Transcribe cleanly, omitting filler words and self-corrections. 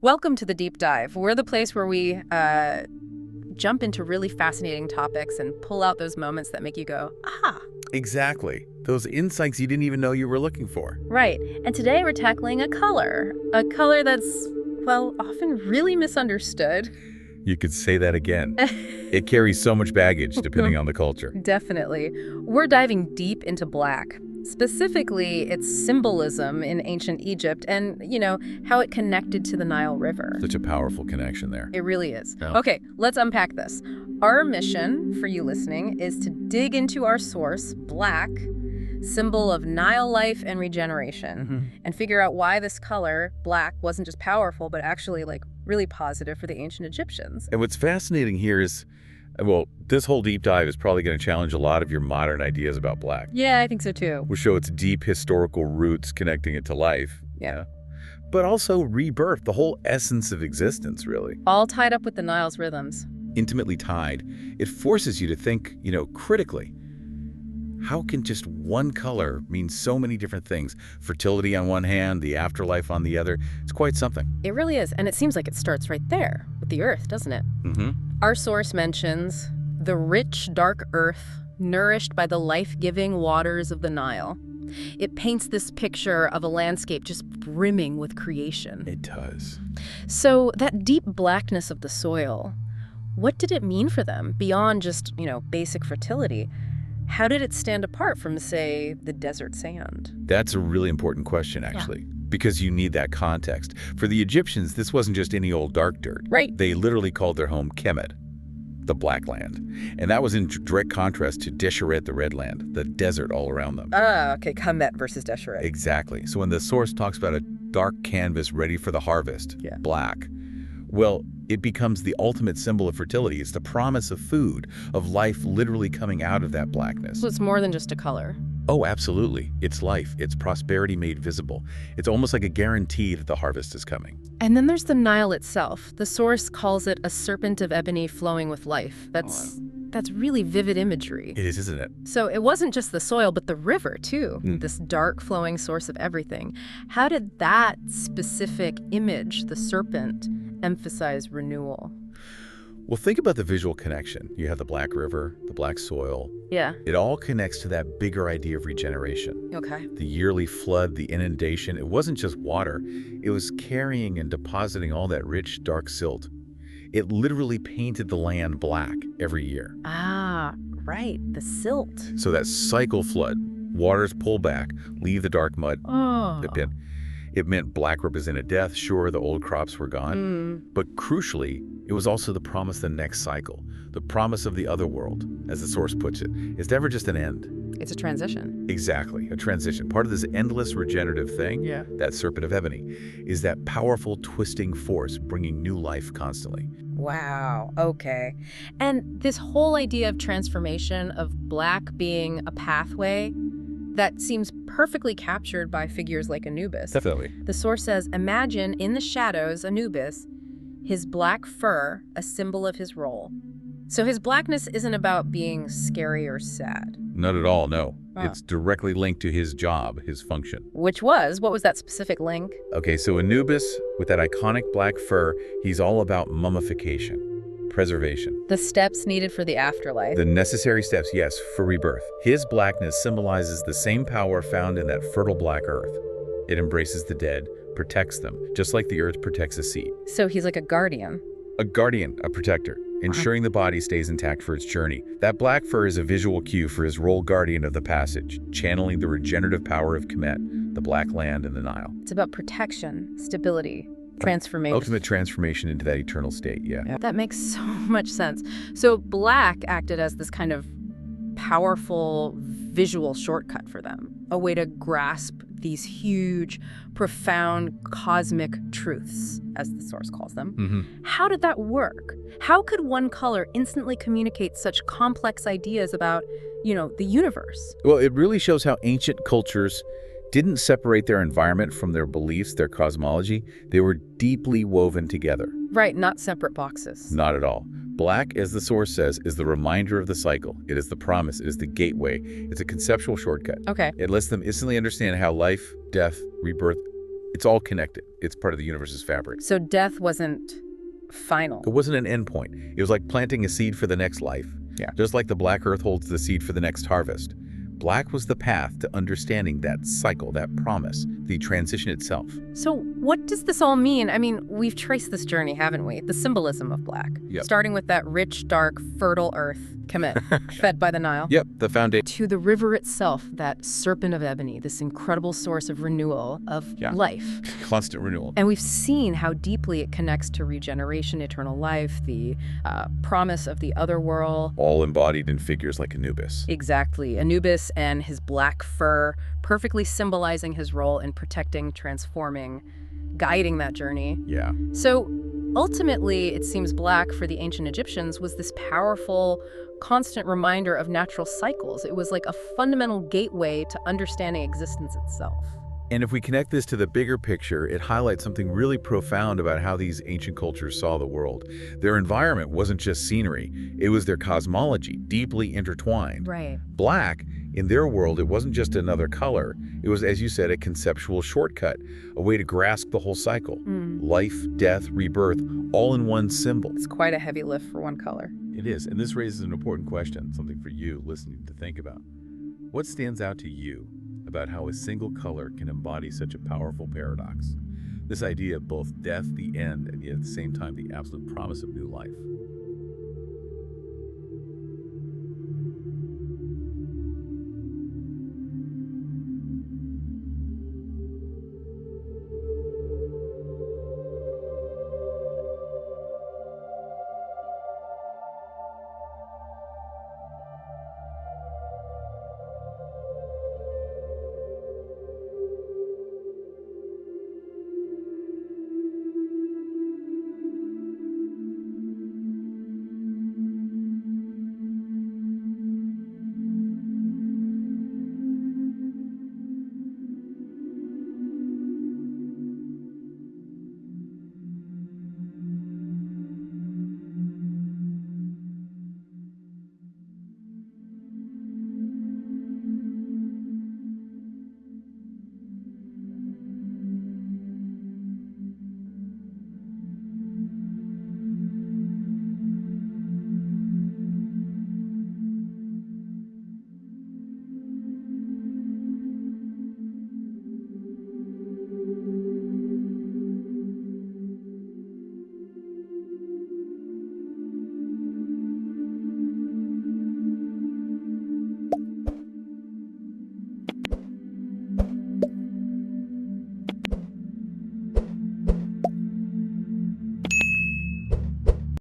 Welcome to the Deep Dive. We're the place where we jump into really fascinating topics and pull out those moments that make you go, aha. Exactly. Those insights you didn't even know you were looking for. Right. And today we're tackling a color that's, well, often really misunderstood. You could say that again. It carries so much baggage depending on the culture. Definitely. We're diving deep into black, specifically its symbolism in ancient Egypt and, how it connected to the Nile River. Such a powerful connection there. It really is. Yeah. Okay, let's unpack this. Our mission for you listening is to dig into our source, black, symbol of Nile life and regeneration, and figure out why this color, black, wasn't just powerful, but actually really positive for the ancient Egyptians. And what's fascinating here is, well, this whole deep dive is probably going to challenge a lot of your modern ideas about black. Yeah, I think so too. We'll show its deep historical roots connecting it to life. Yeah. But also rebirth, the whole essence of existence, really. All tied up with the Nile's rhythms. Intimately tied. It forces you to think, critically. How can just one color mean so many different things? Fertility on one hand, the afterlife on the other. It's quite something. It really is. And it seems like it starts right there with the earth, doesn't it? Our source mentions the rich, dark earth nourished by the life-giving waters of the Nile. It paints this picture of a landscape just brimming with creation. It does. So that deep blackness of the soil, what did it mean for them beyond just, basic fertility? How did it stand apart from, say, the desert sand? That's a really important question, actually, because you need that context. For the Egyptians, this wasn't just any old dark dirt. Right. They literally called their home Kemet, the black land. And that was in direct contrast to Desheret, the red land, the desert all around them. Okay, Kemet versus Desheret. Exactly. So when the source talks about a dark canvas ready for the harvest, black, well, it becomes the ultimate symbol of fertility. It's the promise of food, of life literally coming out of that blackness. So it's more than just a color. Oh, absolutely. It's life. It's prosperity made visible. It's almost like a guarantee that the harvest is coming. And then there's the Nile itself. The source calls it a serpent of ebony flowing with life. That's really vivid imagery. It is, isn't it? So it wasn't just the soil, but the river, too, this dark flowing source of everything. How did that specific image, the serpent, emphasize renewal? Well, think about the visual connection. You have the black river, the black soil. Yeah. It all connects to that bigger idea of regeneration. Okay. The yearly flood, the inundation, it wasn't just water. It was carrying and depositing all that rich, dark silt. It literally painted the land black every year. Ah, right, the silt. So that cycle flood, waters pull back, leave the dark mud. Oh. It meant black represented death. Sure, the old crops were gone. But crucially, it was also the promise of the next cycle, the promise of the other world, as the source puts it. It's never just an end. It's a transition. Exactly, a transition. Part of this endless regenerative thing, that serpent of ebony, is that powerful twisting force bringing new life constantly. Wow, okay. And this whole idea of transformation, of black being a pathway, that seems perfectly captured by figures like Anubis. Definitely. The source says, imagine in the shadows Anubis, his black fur, a symbol of his role. So his blackness isn't about being scary or sad. Not at all, no. Oh. It's directly linked to his job, his function. What was that specific link? Okay, so Anubis, with that iconic black fur, he's all about mummification, preservation. The steps needed for the afterlife. The necessary steps, yes, for rebirth. His blackness symbolizes the same power found in that fertile black earth. It embraces the dead, protects them, just like the earth protects a seed. So he's like a guardian. A guardian, a protector, ensuring the body stays intact for its journey. That black fur is a visual cue for his role guardian of the passage, channeling the regenerative power of Kemet, the black land and the Nile. It's about protection, stability, transformation. Ultimate transformation into that eternal state, yeah. That makes so much sense. So black acted as this kind of powerful visual shortcut for them, a way to grasp these huge, profound, cosmic truths, as the source calls them. How did that work? How could one color instantly communicate such complex ideas about, the universe? Well, it really shows how ancient cultures didn't separate their environment from their beliefs, their cosmology. They were deeply woven together. Right, not separate boxes. Not at all. Black, as the source says, is the reminder of the cycle. It is the promise. It is the gateway. It's a conceptual shortcut. Okay. It lets them instantly understand how life, death, rebirth It's all connected. It's part of the universe's fabric. So death wasn't final. It wasn't an end point. It was like planting a seed for the next life. Yeah. Just like the black earth holds the seed for the next harvest. Black was the path to understanding that cycle, that promise, the transition itself. So what does this all mean? I mean, we've traced this journey, haven't we? The symbolism of black. Yep. Starting with that rich, dark, fertile earth, Kemet, fed by the Nile. Yep, the foundation. To the river itself, that serpent of ebony, this incredible source of renewal, of life. Constant renewal. And we've seen how deeply it connects to regeneration, eternal life, the promise of the other world. All embodied in figures like Anubis. Exactly. Anubis and his black fur, perfectly symbolizing his role in protecting, transforming, guiding that journey. Yeah. So ultimately, it seems black for the ancient Egyptians was this powerful, constant reminder of natural cycles. It was like a fundamental gateway to understanding existence itself. And if we connect this to the bigger picture, it highlights something really profound about how these ancient cultures saw the world. Their environment wasn't just scenery, it was their cosmology, deeply intertwined. Right. Black, in their world, it wasn't just another color. It was, as you said, a conceptual shortcut, a way to grasp the whole cycle. Life, death, rebirth, all in one symbol. It's quite a heavy lift for one color. It is, and this raises an important question, something for you listening to think about. What stands out to you about how a single color can embody such a powerful paradox? This idea of both death, the end, and yet at the same time the absolute promise of new life.